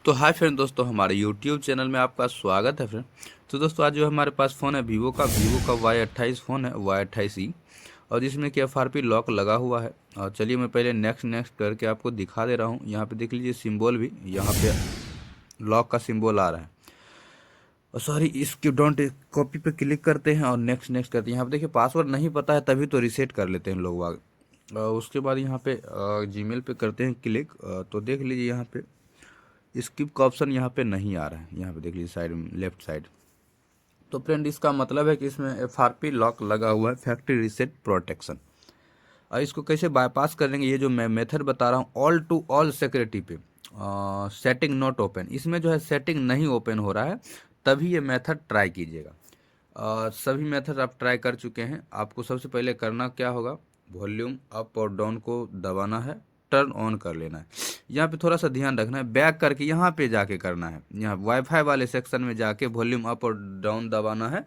तो hi friend दोस्तों, हमारे यूट्यूब चैनल में आपका स्वागत है फ्रेंड। तो दोस्तों आज जो हमारे पास फ़ोन है वीवो का Y28 फ़ोन है Y28E, और जिसमें कि FRP लॉक लगा हुआ है। और चलिए मैं पहले नेक्स्ट नेक्स्ट करके आपको दिखा दे रहा हूँ। यहाँ पे देख लीजिए सिंबल भी, यहाँ पे लॉक का सिंबल आ रहा है। और सॉरी, इसकी डोंट कॉपी पे क्लिक करते हैं और नेक्स्ट नेक्स्ट करते हैं। यहाँ पे देखिए पासवर्ड नहीं पता है तभी तो रिसेट कर लेते हैं लोग बाग। उसके बाद यहाँ पे जीमेल पे करते हैं क्लिक। तो देख लीजिए यहाँ पे स्किप का ऑप्शन यहाँ पे नहीं आ रहा है। यहाँ पे देख लीजिए साइड में, लेफ्ट साइड। तो फ्रेंड इसका मतलब है कि इसमें FRP लॉक लगा हुआ है, फैक्ट्री रीसेट प्रोटेक्शन। और इसको कैसे बाईपास करेंगे, ये जो मैं मेथड बता रहा हूँ ऑल टू ऑल सिक्योरिटी पे, सेटिंग नॉट ओपन, इसमें जो है सेटिंग नहीं ओपन हो रहा है, तभी ये मेथड ट्राई कीजिएगा। सभी मेथड आप ट्राई कर चुके हैं। आपको सबसे पहले करना क्या होगा, वॉल्यूम अप और डाउन को दबाना है, टर्न ऑन कर लेना है। यहाँ पे थोड़ा सा ध्यान रखना है, बैक करके यहाँ पे जाके करना है, यहाँ वाईफाई वाले सेक्शन में जाके वॉल्यूम अप और डाउन दबाना है,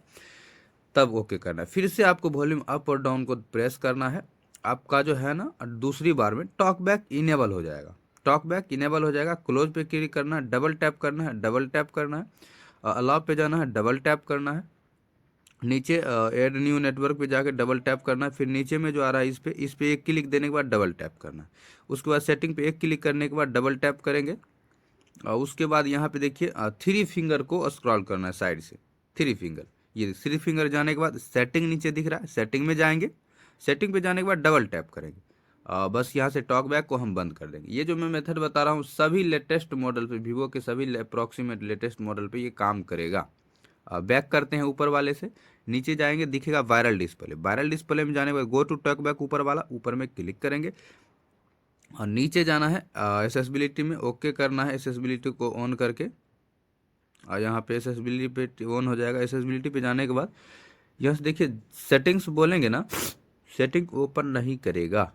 तब ओके करना है। फिर से आपको वॉल्यूम अप और डाउन को प्रेस करना है। आपका जो है ना दूसरी बार में टॉक बैक इनेबल हो जाएगा। टॉक बैक इनेबल हो जाएगा, क्लोज पे क्लिक करना है, डबल टैप करना है, डबल टैप करना है, अलाउ पे जाना है, डबल टैप करना है, नीचे ऐड न्यू नेटवर्क पे जाके डबल टैप करना है। फिर नीचे में जो आ रहा है इस पे एक क्लिक देने के बाद डबल टैप करना है। उसके बाद सेटिंग पे एक क्लिक करने के बाद डबल टैप करेंगे। और उसके बाद यहाँ पे देखिए थ्री फिंगर को स्क्रॉल करना है साइड से, थ्री फिंगर। ये थ्री फिंगर जाने के बाद सेटिंग नीचे दिख रहा है, सेटिंग में जाएंगे। सेटिंग पे जाने के बाद डबल टैप करेंगे। बस यहाँ से टॉक बैक को हम बंद कर देंगे। ये जो मैं मेथड बता रहा हूँ सभी लेटेस्ट मॉडल पे, वीवो के सभी अप्रॉक्सीमेट लेटेस्ट मॉडल पे ये काम करेगा। बैक करते हैं, ऊपर वाले से नीचे जाएंगे, दिखेगा वायरल डिस्प्ले। वायरल डिस्प्ले में जाने के बाद गो टू टॉक बैक, ऊपर वाला, ऊपर में क्लिक करेंगे और नीचे जाना है एसेसिबिलिटी में, ओके करना है एसेसिबिलिटी को ऑन करके। और यहाँ पे एसेसिबिलिटी पे ऑन हो जाएगा। एसेसिबिलिटी पे जाने के बाद यहाँ से देखिए सेटिंग्स बोलेंगे ना, सेटिंग ओपन नहीं करेगा।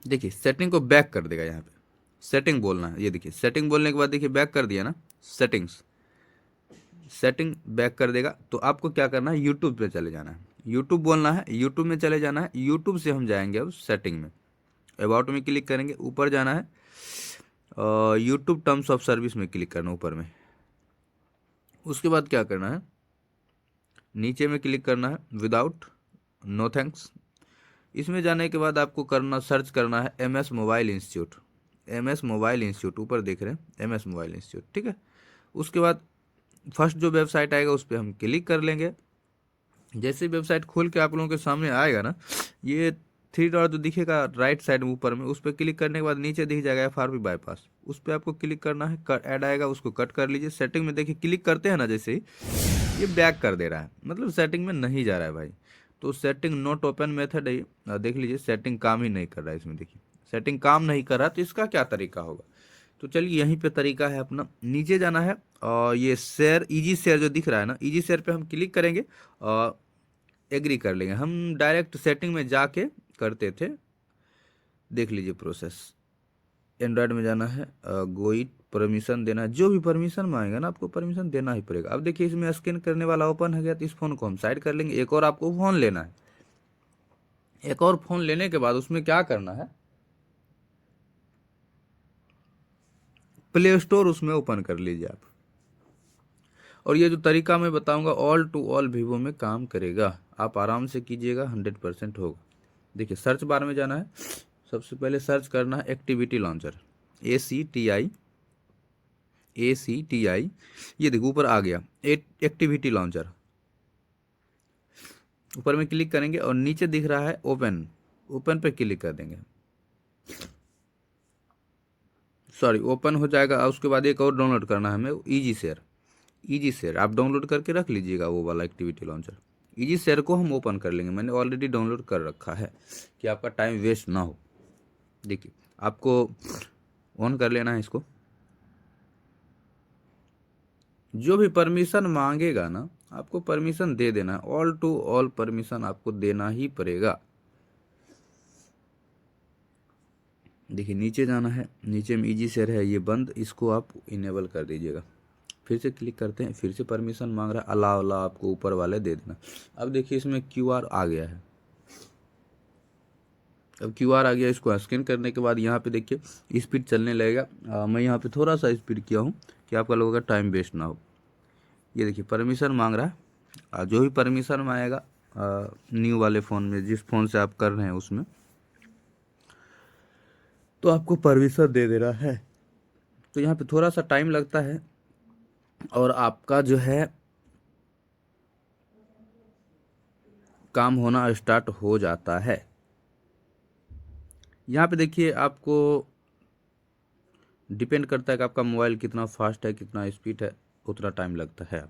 देखिए सेटिंग को बैक कर देगा। यहाँ पे सेटिंग बोलना है, ये देखिए सेटिंग बोलने के बाद देखिए बैक कर दिया ना, सेटिंग्स, सेटिंग बैक कर देगा। तो आपको क्या करना है, यूट्यूब पे चले जाना है, यूट्यूब बोलना है, यूट्यूब में चले जाना है। यूट्यूब से हम जाएंगे अब सेटिंग में, अबाउट में क्लिक करेंगे, ऊपर जाना है, यूट्यूब टर्म्स ऑफ सर्विस में क्लिक करना ऊपर में। उसके बाद क्या करना है, नीचे में क्लिक करना है विदाउट, नो थैंक्स। इसमें जाने के बाद आपको करना, सर्च करना है MS mobile institute. MS mobile institute ऊपर देख रहे हैं, MS मोबाइल इंस्टीट्यूट, ठीक है। उसके बाद फर्स्ट जो वेबसाइट आएगा उस पर हम क्लिक कर लेंगे। जैसे वेबसाइट खोल के आप लोगों के सामने आएगा ना, ये थ्री डॉट जो दिखेगा राइट साइड में ऊपर में, उस पर क्लिक करने के बाद नीचे दिख जाएगा FRP बाईपास, उस पर आपको क्लिक करना है। ऐड आएगा, उसको कट कर लीजिए। सेटिंग में देखिए क्लिक करते हैं ना, जैसे ही ये बैक कर दे रहा है, मतलब सेटिंग में नहीं जा रहा है भाई। तो सेटिंग नॉट ओपन मेथड है ये। देख लीजिए सेटिंग काम ही नहीं कर रहा है इसमें, देखिए सेटिंग काम नहीं कर रहा। तो इसका क्या तरीका होगा, तो चलिए यहीं पे तरीका है अपना। नीचे जाना है और ये शेयर, इजी शेयर जो दिख रहा है ना, इजी शेयर पे हम क्लिक करेंगे और एग्री कर लेंगे। हम डायरेक्ट सेटिंग में जाके करते थे, देख लीजिए प्रोसेस। एंड्रॉयड में जाना है, गोइट परमिशन देना है, जो भी परमिशन मांगेगा ना आपको परमिशन देना ही पड़ेगा। अब देखिए इसमें स्कैन करने वाला ओपन हो गया, तो इस फोन को हम साइड कर लेंगे। एक और आपको फोन लेना है, एक और फोन लेने के बाद उसमें क्या करना है, प्ले स्टोर उसमें ओपन कर लीजिए आप। और ये जो तरीका मैं बताऊंगा ऑल टू ऑल वीवो में काम करेगा, आप आराम से कीजिएगा, 100% होगा। देखिए सर्च बार में जाना है, सबसे पहले सर्च करना है एक्टिविटी लॉन्चर, ACTI। ये देखो ऊपर आ गया एक्टिविटी लॉन्चर, ऊपर में क्लिक करेंगे और नीचे दिख रहा है ओपन, ओपन पे क्लिक कर देंगे। सॉरी, ओपन हो जाएगा। और उसके बाद एक और डाउनलोड करना है हमें, इजी शेयर। इजी शेयर आप डाउनलोड करके रख लीजिएगा, वो वाला एक्टिविटी लॉन्चर। इजी शेयर को हम ओपन कर लेंगे, मैंने ऑलरेडी डाउनलोड कर रखा है कि आपका टाइम वेस्ट ना हो। देखिए आपको ऑन कर लेना है इसको। जो भी परमिशन मांगेगा ना आपको परमिशन दे देना है, ऑल टू ऑल परमिशन आपको देना ही पड़ेगा। देखिए नीचे जाना है, नीचे में इजी शेयर है ये बंद, इसको आप इनेबल कर दीजिएगा। फिर से क्लिक करते हैं, फिर से परमिशन मांग रहा है, अलाउ अलाउ आपको ऊपर वाले दे देना। अब देखिए इसमें QR आ गया है, अब QR आ गया, इसको स्कैन करने के बाद यहाँ पे देखिए स्पीड चलने लगेगा। मैं यहाँ पे थोड़ा सा स्पीड किया हूँ कि आपका लोगों का टाइम वेस्ट ना हो। ये देखिए परमिशन मांग रहा है, जो भी परमिशन मांगेगा न्यू वाले फ़ोन में, जिस फ़ोन से आप कर रहे हैं उसमें, तो आपको परमिशन दे देना है। तो यहाँ पे थोड़ा सा टाइम लगता है और आपका जो है काम होना स्टार्ट हो जाता है। यहाँ पे देखिए आपको डिपेंड करता है कि आपका मोबाइल कितना फास्ट है, कितना स्पीड है, उतना टाइम लगता है।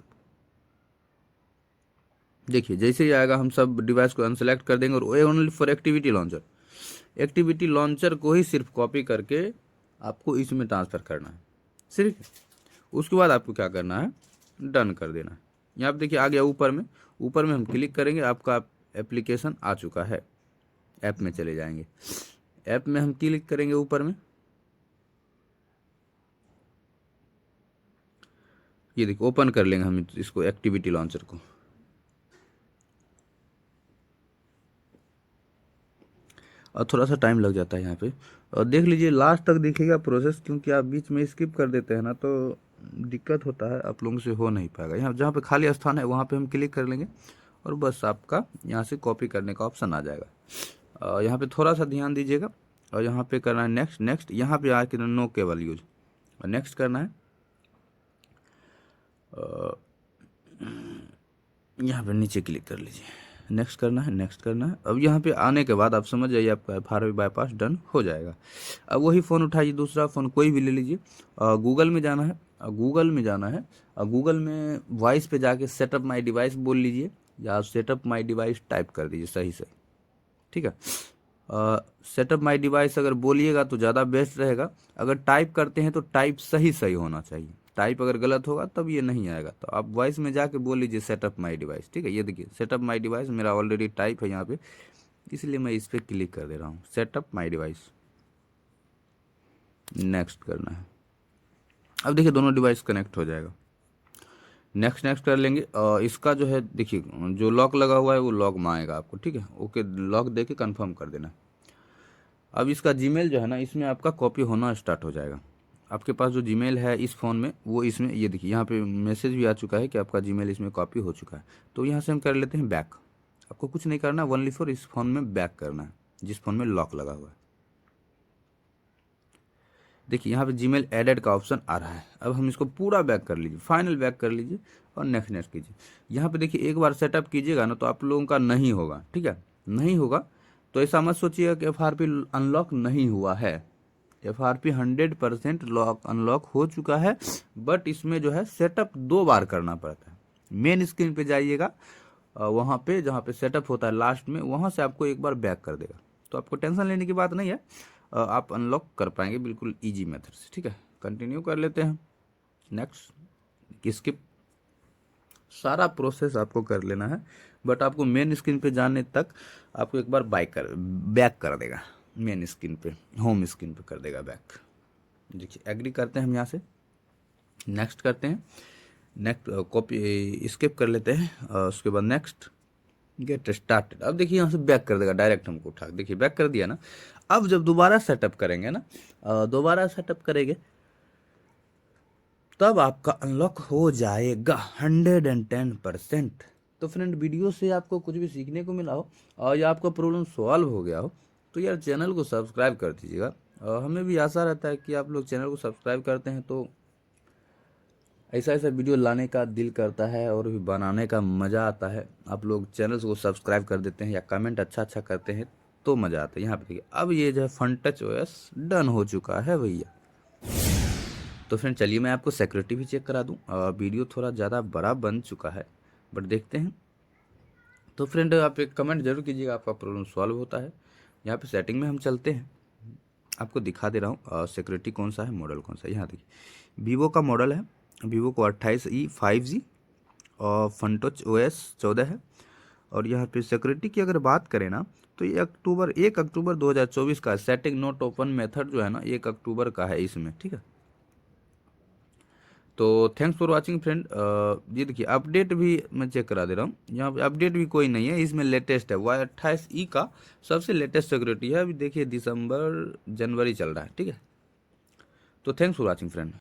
देखिए जैसे ही आएगा हम सब डिवाइस को अनसेलेक्ट कर देंगे और वो only for activity launcher, activity launcher को ही सिर्फ कॉपी करके आपको इसमें ट्रांसफ़र करना है सिर्फ। उसके बाद आपको क्या करना है, डन कर देना है। यहाँ पे देखिए आ गया ऊपर में, ऊपर में हम क्लिक करेंगे, आपका एप्लीकेशन आ चुका है। ऐप में चले जाएंगे, ऐप में हम क्लिक करेंगे ऊपर में, ये देखिए ओपन कर लेंगे हम इसको एक्टिविटी लॉन्चर को। और थोड़ा सा टाइम लग जाता है यहाँ पे, और देख लीजिए लास्ट तक दिखेगा प्रोसेस, क्योंकि आप बीच में स्किप कर देते हैं ना तो दिक्कत होता है, आप लोगों से हो नहीं पाएगा। यहाँ जहाँ पे खाली स्थान है वहाँ पे हम क्लिक कर लेंगे और बस आपका यहाँ से कॉपी करने का ऑप्शन आ जाएगा। यहाँ पे थोड़ा सा ध्यान दीजिएगा और यहाँ पे करना है नेक्स्ट। नेक्स्ट यहाँ पे आके नो केबल यूज, और नेक्स्ट करना है। यहाँ पे नीचे क्लिक कर लीजिए, नेक्स्ट करना है, नेक्स्ट करना है। अब यहाँ पे आने के बाद आप समझ जाइए आपका FRP बाईपास डन हो जाएगा। अब वही फ़ोन उठाइए, दूसरा फ़ोन कोई भी ले लीजिए, गूगल में जाना है, गूगल में जाना है, गूगल में वॉइस पे जाके सेटअप माई डिवाइस बोल लीजिए या सेटअप माई डिवाइस टाइप कर दीजिए सही से, ठीक है। सेटअप माई डिवाइस अगर बोलिएगा तो ज़्यादा बेस्ट रहेगा। अगर टाइप करते हैं तो टाइप सही सही होना चाहिए, टाइप अगर गलत होगा तब ये नहीं आएगा। तो आप वॉइस में जाके बोल लीजिए सेटअप माई डिवाइस, ठीक है। ये देखिए सेटअप माई डिवाइस मेरा ऑलरेडी टाइप है यहाँ पे, इसलिए मैं इस पर क्लिक कर दे रहा हूँ, सेटअप माई डिवाइस। नेक्स्ट करना है। अब देखिए दोनों डिवाइस कनेक्ट हो जाएगा। नेक्स्ट नेक्स्ट कर लेंगे। इसका जो है देखिए जो लॉक लगा हुआ है वो लॉक मांगेगा आपको, ठीक है। ओके लॉक दे के कन्फर्म कर देना। अब इसका जीमेल जो है ना, इसमें आपका कॉपी होना स्टार्ट हो जाएगा। आपके पास जो जीमेल है इस फ़ोन में वो इसमें, ये देखिए यहाँ पे मैसेज भी आ चुका है कि आपका जीमेल इसमें कॉपी हो चुका है। तो यहाँ से हम कर लेते हैं बैक। आपको कुछ नहीं करना, ओनली फॉर इस फ़ोन में बैक करना है जिस फ़ोन में लॉक लगा हुआ है। देखिए यहाँ पे जीमेल एडेड का ऑप्शन आ रहा है। अब हम इसको पूरा बैक कर लीजिए, फाइनल बैक कर लीजिए और नेक्स्ट नेक्स्ट कीजिए। यहाँ पे देखिए एक बार सेटअप कीजिएगा ना तो आप लोगों का नहीं होगा, ठीक है। नहीं होगा तो ऐसा मत सोचिएगा कि FRP अनलॉक नहीं हुआ है। FRP 100% लॉक अनलॉक हो चुका है, बट इसमें जो है सेटअप 2 बार करना पड़ता है। मेन स्क्रीन पे जाइएगा, वहाँ पे जहाँ पे सेटअप होता है लास्ट में, वहाँ से आपको एक बार बैक कर देगा। तो आपको टेंशन लेने की बात नहीं है, आप अनलॉक कर पाएंगे बिल्कुल ईजी मेथड से, ठीक है। कंटिन्यू कर लेते हैं, नेक्स्ट स्किप। सारा प्रोसेस आपको कर लेना है, बट आपको मेन स्क्रीन पे जाने तक आपको एक बार बैक कर देगा। मेन स्क्रीन पे, होम स्क्रीन पे कर देगा बैक। देखिए एग्री करते हैं हम यहाँ से, नेक्स्ट करते हैं, नेक्स्ट कॉपी स्किप कर लेते हैं, उसके बाद नेक्स्ट गेट स्टार्टेड। अब देखिए यहाँ से बैक कर देगा डायरेक्ट हमको उठा, देखिए बैक कर दिया ना। अब जब दोबारा सेटअप करेंगे ना, दोबारा सेटअप करेंगे तब आपका अनलॉक हो जाएगा 110%। तो फ्रेंड वीडियो से आपको कुछ भी सीखने को मिला हो और या आपका प्रॉब्लम सॉल्व हो गया हो तो यार चैनल को सब्सक्राइब कर दीजिएगा। हमें भी आशा रहता है कि आप लोग चैनल को सब्सक्राइब करते हैं तो ऐसा ऐसा वीडियो लाने का दिल करता है और भी बनाने का मज़ा आता है। आप लोग चैनल को सब्सक्राइब कर देते हैं या कमेंट अच्छा अच्छा करते हैं तो मज़ा आता है। यहाँ पे देखिए अब ये जो है FunTouch OS डन हो चुका है भैया। तो फ्रेंड चलिए मैं आपको सिक्योरिटी भी चेक करा दूँ। वीडियो थोड़ा ज़्यादा बड़ा बन चुका है बट देखते हैं। तो फ्रेंड आप एक कमेंट जरूर कीजिएगा आपका प्रॉब्लम सॉल्व होता है। यहाँ पे सेटिंग में हम चलते हैं, आपको दिखा दे रहा हूँ सिक्योरिटी कौन सा है, मॉडल कौन सा है। यहाँ देखिए वीवो का मॉडल है, वीवो को 28E 5G और FunTouch OS 14 है। और यहाँ पे सिक्योरिटी की अगर बात करें ना तो ये 1 अक्टूबर 2024 का सेटिंग नोट ओपन मेथड जो है ना 1 अक्टूबर का है इसमें, ठीक है। तो थैंक्स फॉर वाचिंग फ्रेंड। ये देखिए अपडेट भी मैं चेक करा दे रहा हूँ, यहाँ पे अपडेट भी कोई नहीं है, इसमें लेटेस्ट है Y28E का सबसे लेटेस्ट सिक्योरिटी है। अभी देखिए दिसंबर जनवरी चल रहा है, ठीक है। तो थैंक्स फॉर वाचिंग फ्रेंड।